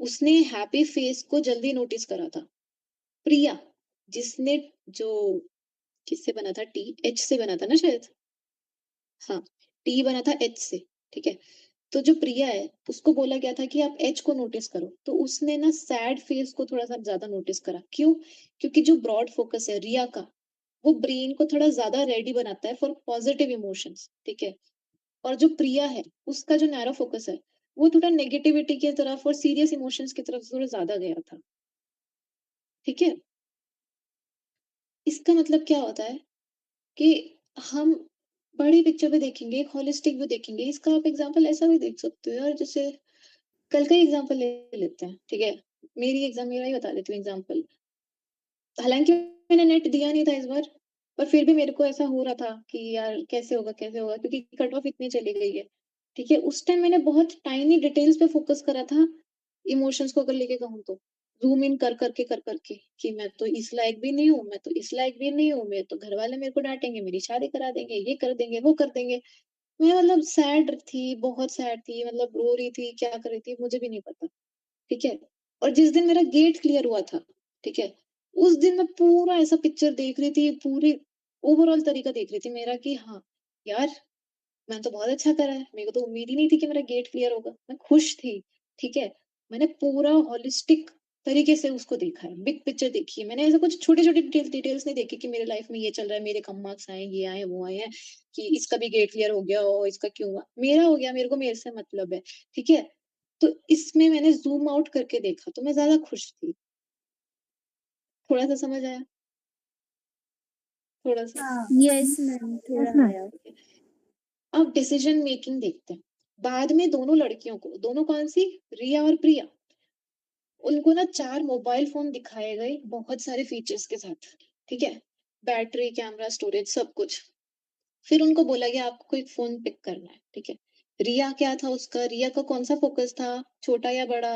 उसने हैप्पी फेस को जल्दी नोटिस करा था। प्रिया, जिसने जो किससे बना था? टी, एच से बना था ना शायद, हाँ, टी बना था एच से, ठीक है। तो जो प्रिया है उसको बोला गया था कि आप एच को नोटिस करो, तो उसने ना सैड फेस को थोड़ा सा ज्यादा नोटिस करा। क्यों? क्योंकि जो ब्रॉड फोकस है रिया का, वो ब्रेन को थोड़ा ज्यादा रेडी बनाता है फॉर पॉजिटिव इमोशंस, ठीक है। और जो प्रिया है उसका जो नैरो फोकस है वो थोड़ा नेगेटिविटी की तरफ और सीरियस इमोशंस की तरफ थोड़ा ज्यादा गया था, ठीक है। इसका मतलब क्या होता है कि हम बड़ी पिक्चर में देखेंगे, एक होलिस्टिक व्यू देखेंगे। इसका आप एग्जांपल ऐसा भी देख सकते हो यार, जैसे कल का एग्जांपल ले लेते हैं, ठीक है। मेरा ही बता देती हूँ एग्जांपल। हालांकि मैंने नेट दिया नहीं था इस बार, पर फिर भी मेरे को ऐसा हो रहा था कि यार कैसे होगा, क्योंकि कट ऑफ इतनी चली गई है, ठीक है। उस टाइम मैंने बहुत टाइनी डिटेल्स पे फोकस करा था, इमोशंस को अगर लेके कहूँ तो ज़ूम इन कर करके कि मैं तो इस लायक भी नहीं हूँ, मैं तो इस लायक भी नहीं हूँ, मेरे तो घर वाले मेरे को डाँटेंगे, मेरी शादी करा देंगे, ये कर देंगे, वो कर देंगे। मैं मतलब सैड थी, बहुत सैड थी, मतलब रो रही थी, क्या कर रही थी मुझे भी नहीं पता, ठीक है। और जिस दिन मेरा गेट क्लियर हुआ था, ठीक है, उस दिन मैं पूरा ऐसा पिक्चर देख रही थी, पूरी ओवरऑल तरीका देख रही थी मेरा कि हाँ, यार मैंने तो बहुत अच्छा करा है। मेरे को तो उम्मीद ही नहीं थी कि मेरा गेट क्लियर होगा। मैं खुश थी, ठीक है? मैंने पूरा होलिस्टिक तरीके से उसको देखा है, बिग पिक्चर देखी है। मैंने ऐसा कुछ छोटे-छोटे डिटेल्स नहीं देखे कि मेरे लाइफ में ये चल रहा है, मेरे कम मार्क्स आए, ये आए, वो आए हैं, कि इसका भी गेट क्लियर हो गया और इसका क्यों हुआ? मेरा हो गया, मेरे को मेरे से मतलब है, ठीक है? तो इसमें मैंने ज़ूम आउट करके देखा, तो मैं ज़्यादा खुश थी। थोड़ा-सा समझ आया? थोड़ा-सा? हाँ, यस मैम, yes, थोड़ा ma'am. आया। अब डिसीजन मेकिंग देखते हैं। बाद में दोनों लड़कियों को, दोनों कौन-सी? रिया और प्रिया। उनको ना 4 मोबाइल फ़ोन दिखाए गए बहुत सारे फीचर्स के साथ, ठीक है? बैटरी, कैमरा, स्टोरेज सब कुछ। फिर उनको बोला गया आपको एक फ़ोन पिक करना है, ठीक है? रिया क्या था उसका? रिया का कौन-सा फ़ोकस था? छोटा या बड़ा?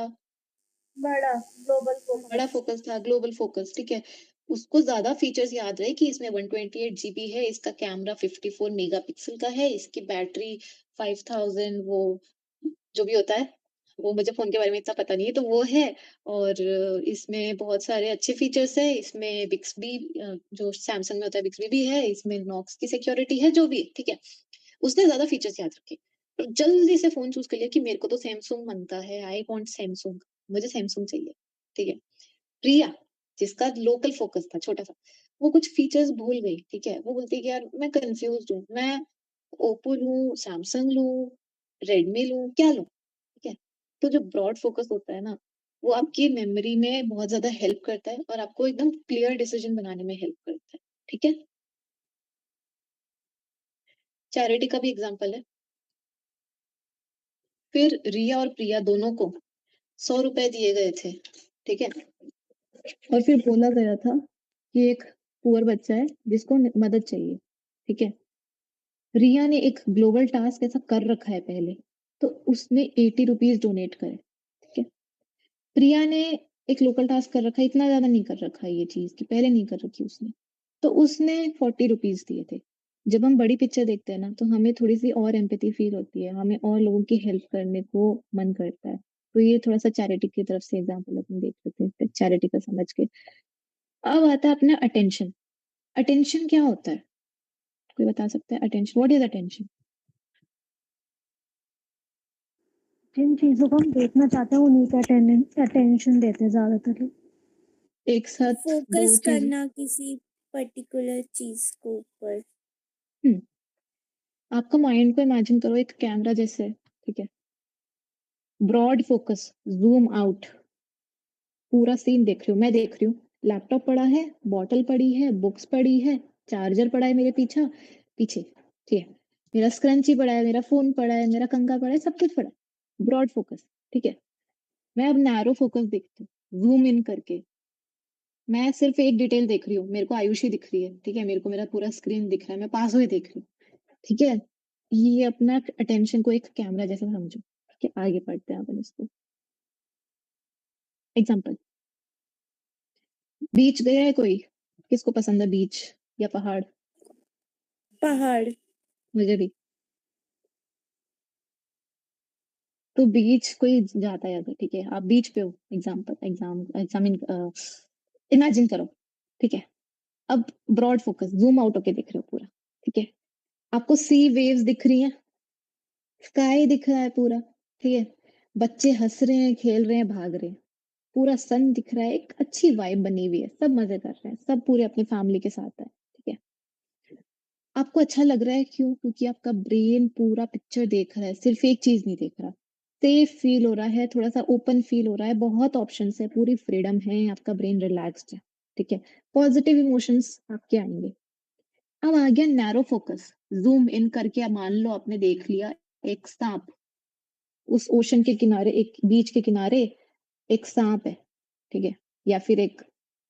बड़ा ग्लोबल बड़ा फोकस। फ़ोकस था, ग्लोबल फ़ोकस, ठीक है? उसको ज़्यादा फीचर्स याद रहे कि इसमें 128 जीबी है, इसका कैमरा 54 मेगापिक्सल का है, इसकी बैटरी 5000 वो जो भी होता है, वो मुझे फ़ोन के बारे में इतना पता नहीं है, तो वो है। और इसमें बहुत सारे अच्छे फीचर्स हैं, इसमें बिक्सबी जो सैमसंग में होता है बिक्सबी भी है, इसमें नॉक्स की सिक्योरिटी है, जो भी है, ठीक है। उसने ज़्यादा फीचर्स याद रखे। तो जल्दी से फ़ोन चूज़ कर लिया कि मेरे को तो सैमसंग बनता है, आई वांट सैमसंग, मुझे सैमसंग चाहिए, ठीक है। प्रिया, जिसका लोकल फ़ोकस था छोटा-सा, वो कुछ फीचर्स भूल गई, ठीक है। वो बोलती है कि यार मैं कन्फ्यूज़्ड हूँ, मैं ओप्पो लूँ, सैमसंग लूँ, रेडमी लूँ, क्या लूँ? ठीक है? तो जो ब्रॉड फ़ोकस होता है ना, वो आपकी मेमोरी में बहुत ज़्यादा हेल्प करता है और आपको एकदम क्लियर डिसीज़न बनाने में हेल्प करता है, ठीक है? चैरिटी का भी एग्ज़ाम्पल है। फिर रिया और प्रिया दोनों को ₹100 दिए गए थे, ठीक है? और फिर बोला गया था कि एक पुअर बच्चा है जिसको मदद चाहिए, ठीक है? रिया ने एक ग्लोबल टास्क ऐसा कर रखा है पहले, तो उसने ₹80 डोनेट करे, ठीक है? प्रिया ने एक लोकल टास्क कर रखा है, इतना ज़्यादा नहीं कर रखा है ये चीज़ कि पहले नहीं कर रखी उसने, तो उसने ₹40 दिए थे। जब हम बड़ी पिक्चर देखते हैं ना, तो हमें थोड़ी-सी और एम्पैथी फ़ील होती है, हमें और लोगों की हेल्प करने को मन करता है। तो ये थोड़ा-सा चैरिटी की तरफ से एग्ज़ाम्पल अपन देख सकते हैं, चैरिटी का समझ के। अब आता है अपना अटेंशन। अटेंशन क्या होता है? कोई बता सकता है अटेंशन? What is attention? जिन चीजों को हम देखना चाहते हैं उन्हीं का अटेंशन देते हैं ज्यादातर लोग। एक साथ 2 फोकस चीज़ें। करना किसी पर्टिकुलर चीज को ऊपर। हुँ, आपका माइंड को इमेजिन करो एक कैमरा जैसे, ठीक है? ब्रॉड फोकस, ज़ूम आउट, पूरा सीन देख रही हूँ, मैं देख रही हूँ, लैपटॉप पड़ा है, बॉटल पड़ी है, बुक्स पड़ी है, चार्जर पड़ा है मेरे पीछे, ठीक है? मेरा स्क्रंची पड़ा है, मेरा फ़ोन पड़ा है, मेरा कंघा पड़ा है, सब कुछ पड़ा है। ब्रॉड फोकस, ठीक है? मैं अब नैरो फोकस देखती हूँ, ज़ूम इन करके। मैं सिर्फ़ एक डिटेल देख रही हूँ, मेरे को आयुषी दिख रही है, ठीक है? मेरे को मेरा पूरा स्क्रीन दिख रहा है, मैं पास हुए देख रही हूँ, ठीक है? ये अपना अटेंशन को एक कैमरा जैसा समझो, ठीक है? आगे बढ़ते हैं अपन इसको। एग्ज़ाम्पल, बीच गया है कोई? किसको पसंद है बीच या पहाड़? पहाड़। मुझे भी। तो बीच कोई जाता है अगर, ठीक है? आप बीच पे हो, इमेजिन करो, ठीक है? अब ब्रॉड फोकस, ज़ूम आउट होके देख रहे हो पूरा, ठीक है? आपको सी वेव्स दिख रही हैं? स्काई दिख रहा है पूरा, ठीक है? बच्चे हँस रहे हैं, खेल रहे हैं, भाग रहे हैं। पूरा सन दिख रहा है, एक अच्छी वाइब बनी हुई है, सब मज़े कर रहे हैं, सब पूरे अपनी फैमिली के साथ है, ठीक है? आपको अच्छा लग रहा है क्यों? क्योंकि आपका ब्रेन पूरा पिक्चर देख रहा है, सिर्फ़ एक चीज़ नहीं देख रहा। सेफ फ़ील हो रहा है, थोड़ा-सा ओपन फ़ील हो रहा है, बहुत ऑप्शंस है, पूरी फ्रीडम है, आपका ब्रेन रिलैक्स्ड है, ठीक है? पॉज़िटिव इमोशंस आपके आएँगे। अब आ गया नैरो फ़ोकस, ज़ूम इन करके अब मान लो आपने देख लिया एक साँप, उस ओशन के किनारे एक बीच के किनारे एक साँप है, ठीक है? या फिर एक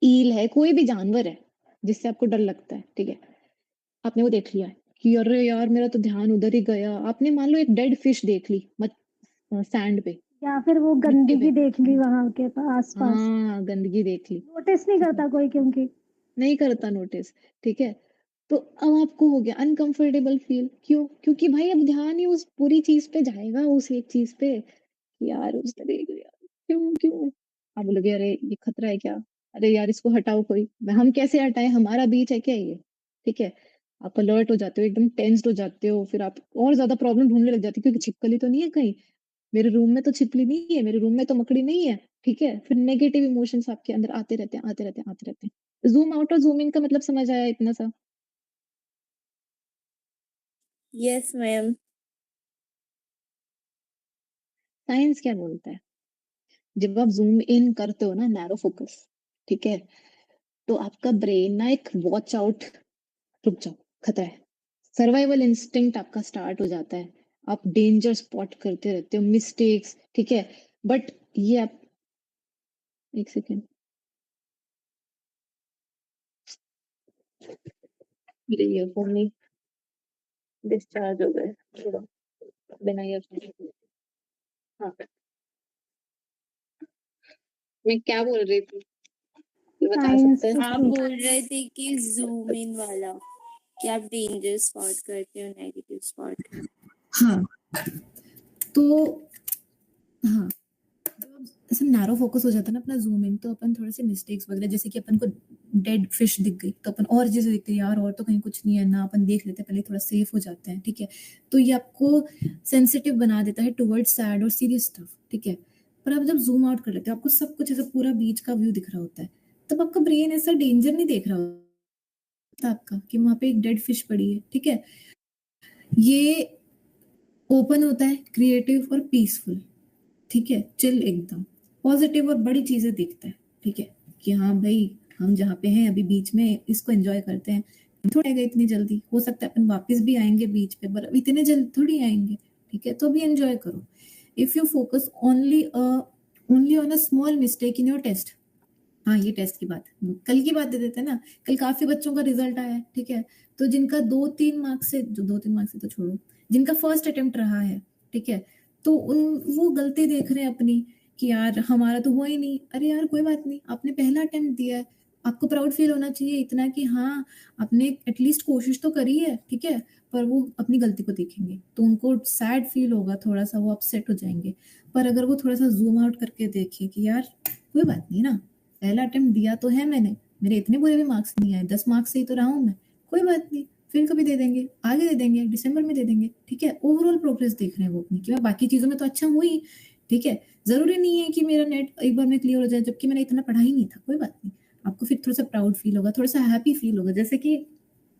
ईल है, कोई भी जानवर है, जिससे आपको डर लगता है, ठीक है? आपने वो देख लिया है कि अरे यार मेरा तो ध्यान उधर ही गया। आपने मान लो एक डेड फिश देख ली सैंड पे, या फिर वो मिट्टी गंदगी पे। देख ली वहां के आसपास, हाँ, गंदगी देख ली। नोटिस नहीं ठीक है, करता कोई क्योंकि नहीं करता नोटिस, ठीक है? तो अब आपको हो गया अनकंफर्टेबल फील, क्यों? क्योंकि भाई अब ध्यान ही उस पूरी चीज़ पे जाएगा, उस एक चीज़ पे। यार उसने देख लिया, क्यों क्यों? आप बोलोगे अरे ये खतरा है क्या? अरे यार इसको हटाओ कोई। हम कैसे हटाएँ? हमारा बीच है क्या ये? ठीक है? आप अलर्ट हो जाते हो, एकदम टेंस्ड हो जाते हो, फिर आप और ज़्यादा प्रॉब्लम ढूँढने लग जाती हो क्योंकि छिपकली तो नहीं है कहीं, मेरे रूम में तो छिपकली नहीं है, मेरे रूम में तो मकड़ी नहीं है, ठीक है? फिर नेगेटिव इमोशंस आपके अंदर आते रहते हैं, आते रहते हैं, आते रहते हैं। ज़ूम आउट और ज़ूम इन का मतलब समझ आया इतना सा? Yes ma'am. साइंस क्या बोलता है? जब आप ज़ूम इन करते हो ना नैरो फोकस, ठीक है? तो आपका ब्रेन ना एक वॉच आउट, रुक जाओ, खतरा है। सर्वाइवल इंस्टिंक्ट आपका स्टार्ट हो जाता है। आप डेंजर स्पॉट करते रहते हो, मिस्टेक्स, ठीक है? बट ये आप 1 सेकंड, मेरे ईयरफ़ोन नहीं डिस्चार्ज हो गए, छोड़ो, बिना ईयरफ़ोन के। हाँ, मैं क्या बोल रही थी? ये बता साइंस सकते हैं? आप बोल रहे थे कि ज़ूम इन वाला कि आप डेंजर स्पॉट करते हो, नेगेटिव स्पॉट। हाँ, तो हाँ, जब आप ऐसे नैरो फोकस हो जाता है ना अपना ज़ूम इन, तो अपन थोड़े से मिस्टेक्स वगैरह, जैसे कि अपन को डेड फिश दिख गई तो अपन और चीज़ें देखते हैं, यार और तो कहीं कुछ नहीं है ना, अपन देख लेते हैं, पहले थोड़ा सेफ हो जाते हैं, ठीक है? तो ये आपको सेंसिटिव बना देता है टुवर्ड्स सैड और सीरियस स्टफ, ठीक है? पर आप जब ज़ूम आउट कर लेते हो, आपको सब कुछ ऐसा पूरा बीच का व्यू दिख रहा होता है, तब आपका ब्रेन ऐसा डेंजर नहीं देख रहा होता आपका कि वहाँ पे एक डेड फिश पड़ी है, ठीक है? ये ओपन होता है, क्रिएटिव और पीसफुल, ठीक है? चिल एकदम, पॉज़िटिव और बड़ी चीज़ें देखता है, ठीक है? कि हाँ भाई, हम जहाँ पे हैं अभी बीच में, इसको एन्जॉय करते हैं। थोड़ी आएगा इतनी जल्दी, हो सकता है अपन वापस भी आएँगे बीच पे, पर अब इतने जल्दी थोड़ी आएँगे, ठीक है? तो अभी एन्जॉय करो। If you focus only on a small mistake in your test, हाँ, ये टेस्ट की बात है। कल की बात दे देते हैं ना, कल काफ़ी बच्चों का रिज़ल्ट आया है, ठीक है? तो जिनका 2-3 मार्क्स से, जो 2-3 मार्क्स से तो छोड़ो, जिनका फर्स्ट अटेम्प्ट रहा है, ठीक है? तो वो गलती देख रहे हैं अपनी कि यार हमारा तो हुआ ही नहीं। अरे यार कोई बात नहीं, आपने पहला अटेम्प्ट दिया है, आपको प्राउड फ़ील होना चाहिए इतना कि हाँ, आपने एटलीस्ट कोशिश तो करी है, ठीक है? पर वो अपनी गलती को देखेंगे, तो उनको सैड फ़ील होगा, थोड़ा-सा वो अपसेट हो जाएँगे। पर अगर वो थोड़ा-सा ज़ूम आउट करके देखें कि यार कोई बात नहीं ना, पहला अटेम्प्ट दिया तो है मैंने, मेरे इतने बुरे भी मार्क्स नहीं आए, 10 मार्क्स से ही तो रहा हूँ मैं, कोई बात नहीं, फिर कभी दे देंगे, आगे दे देंगे, दिसंबर में दे देंगे, ठीक है? ओवरऑल प्रोग्रेस देख रहे हैं वो अपनी कि मैं बाकी चीज़ों में तो अच्छा हूँ ही, ठीक है? ज़रूरी नहीं है कि मेरा नेट एक बार में क्लियर हो जाए, जबकि मैंने इतना पढ़ा ही नहीं था, कोई बात नहीं। आपको फिर थोड़ा-सा प्राउड फील होगा, थोड़ा-सा हैप्पी फील होगा, जैसे कि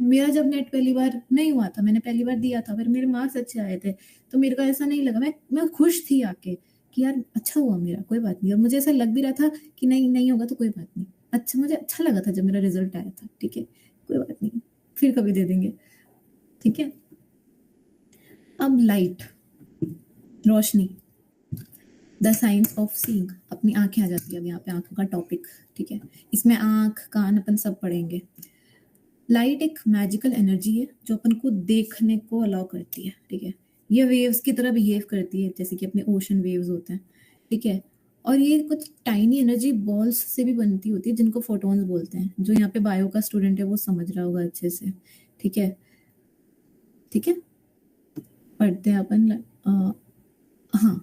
मेरा जब नेट पहली बार नहीं हुआ था, मैंने पहली बार दिया था, फिर मेरे मार्क्स अच्छे आए थे, तो मेरे को ऐसा नहीं लगा, मैं खुश थी आके कि यार अच्छा हुआ मेरा, कोई बात नहीं। और मुझे ऐसा लग भी रहा था कि नहीं होगा तो कोई बात नहीं। अच्छा, मुझे अच्छा लगा था जब मेरा रिज़ल्ट आया था, ठीक है? कोई बात नहीं, फिर कभी दे देंगे, ठीक है? अब light, Roshni, the science of seeing, अपनी आँखें आ जाती है अब यहाँ पे, आँखों का टॉपिक, ठीक है? इसमें आँख, कान अपन सब पढ़ेंगे। लाइट एक मैजिकल एनर्जी है जो अपन को देखने को अलाउ करती है, ठीक है? ये वेव्स की तरह बिहेव करती है, जैसे कि अपने ओशन वेव्स होते हैं, ठीक है? और ये कुछ टाइनी एनर्जी बॉल्स से भी बनती होती है, जिनको फोटॉन्स बोलते हैं। जो यहाँ पे बायो का स्टूडेंट है वो समझ रहा होगा अच्छे से, ठीक है? ठीक है, पढ़ते हैं अपन। हाँ,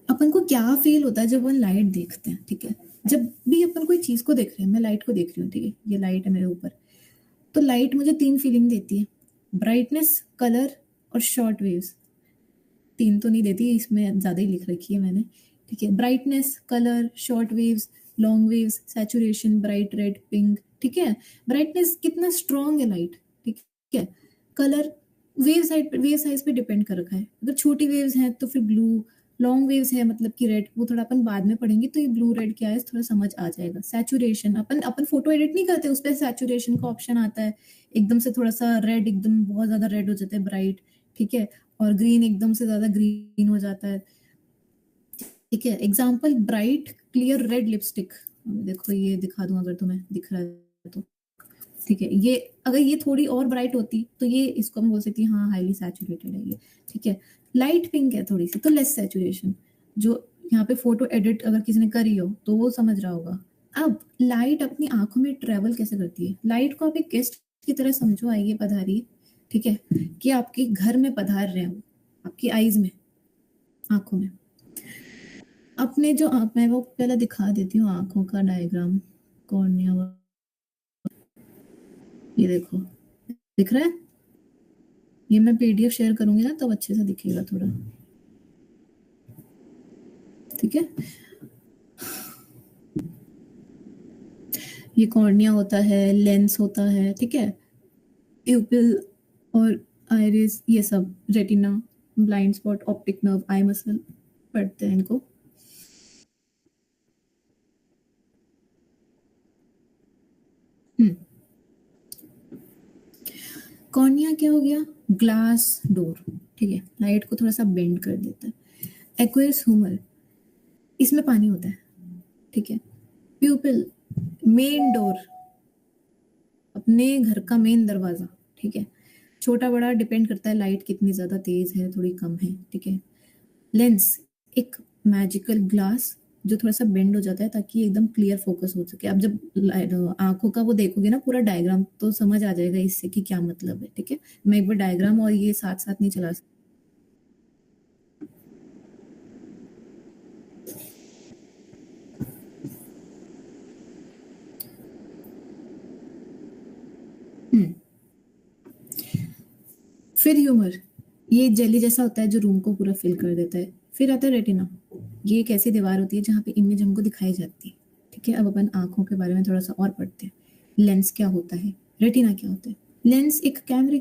अपन को क्या फील होता है जब अपन लाइट देखते हैं, ठीक है? जब भी अपन कोई चीज को देख रहे हैं, मैं लाइट को देख रही हूँ, ठीक है? ये लाइट है मेरे ऊपर, तो लाइट मुझे 3 फीलिंग देती है, ब्राइटनेस, कलर और शॉर्ट वेव्स। 3 तो नहीं देती, इसमें ज़्यादा ही लिख रखी है मैंने, ठीक है। Brightness, colour, short waves, long waves, saturation, bright red, pink, ठीक है। ब्राइटनेस कितना स्ट्रॉन्ग है लाइट, ठीक है। कलर वेव साइज पे डिपेंड कर रखा है। अगर छोटी वेव्स हैं तो फिर ब्लू, लॉन्ग वेव्स है मतलब कि रेड, वो थोड़ा अपन बाद में पढ़ेंगे, तो ये ब्लू रेड क्या है थोड़ा समझ आ जाएगा। सैचुरेशन, अपन फोटो एडिट नहीं करते, उस पर सैचुरेशन का ऑप्शन आता है, एकदम से थोड़ा सा रेड, एकदम बहुत ज्यादा रेड हो जाता है ब्राइट, ठीक है, और ग्रीन एकदम से ज्यादा ग्रीन हो जाता है, ठीक है। Example, bright clear red lipstick, देखो ये दिखा दूं अगर तुम्हें दिख रहा है तो, ठीक है। ये अगर ये थोड़ी और ब्राइट होती तो ये इसको हम बोल सकते हैं हाँ हाईली सैचुरेटेड है ये, ठीक है। लाइट पिंक है थोड़ी सी तो लेस सैचुरेशन। जो यहाँ पे फोटो एडिट अगर किसी ने करी हो तो वो समझ रहा होगा। अब लाइट अपनी आंखों में ट्रेवल कैसे करती है? लाइट को आप एक गेस्ट की तरह समझो, आइए पधारिए, ठीक है, कि आपके घर में पधार रहे हो, आपकी आईज में, आंखों में। अपने जो मैं वो पहले दिखा देती हूँ आंखों का डायग्राम, कॉर्निया, ये देखो दिख रहा है, ये मैं पीडीएफ शेयर करूंगी ना तब अच्छे से दिखेगा थोड़ा, ठीक है। ये कॉर्निया होता है, लेंस होता है, ठीक है, प्यूपिल और आइरिस, ये सब retina, blind spot, optic nerve, eye muscle, पढ़ते हैं इनको। कॉर्निया क्या हो गया? ग्लास डोर, ठीक है, लाइट को थोड़ा सा बेंड कर देता है। एक्वेस ह्यूमर, इसमें पानी होता है, ठीक है। प्यूपिल, मेन डोर, अपने घर का मेन दरवाजा, ठीक है। छोटा बड़ा डिपेंड करता है लाइट कितनी ज्यादा तेज है थोड़ी कम है, ठीक है। लेंस, एक मैजिकल ग्लास जो थोड़ा सा बेंड हो जाता है ताकि एकदम क्लियर फोकस हो सके। आप जब आंखों का वो देखोगे ना पूरा डायग्राम तो समझ आ जाएगा इससे कि क्या मतलब है, ठीक है। मैं एक बार डायग्राम और ये साथ साथ नहीं चला सकती। फिर ह्यूमर, ये जेली जैसा होता है जो रूम को पूरा फिल कर देता है। फिर आता है रेटिना, ये एक ऐसी दीवार होती है जहाँ पे इमेज हमको दिखाई जाती है, ठीक है। अब अपन आंखों के बारे में थोड़ा सा और पढ़ते हैं। लेंस क्या होता है, रेटिना क्या होता है? लेंस एक कैमरे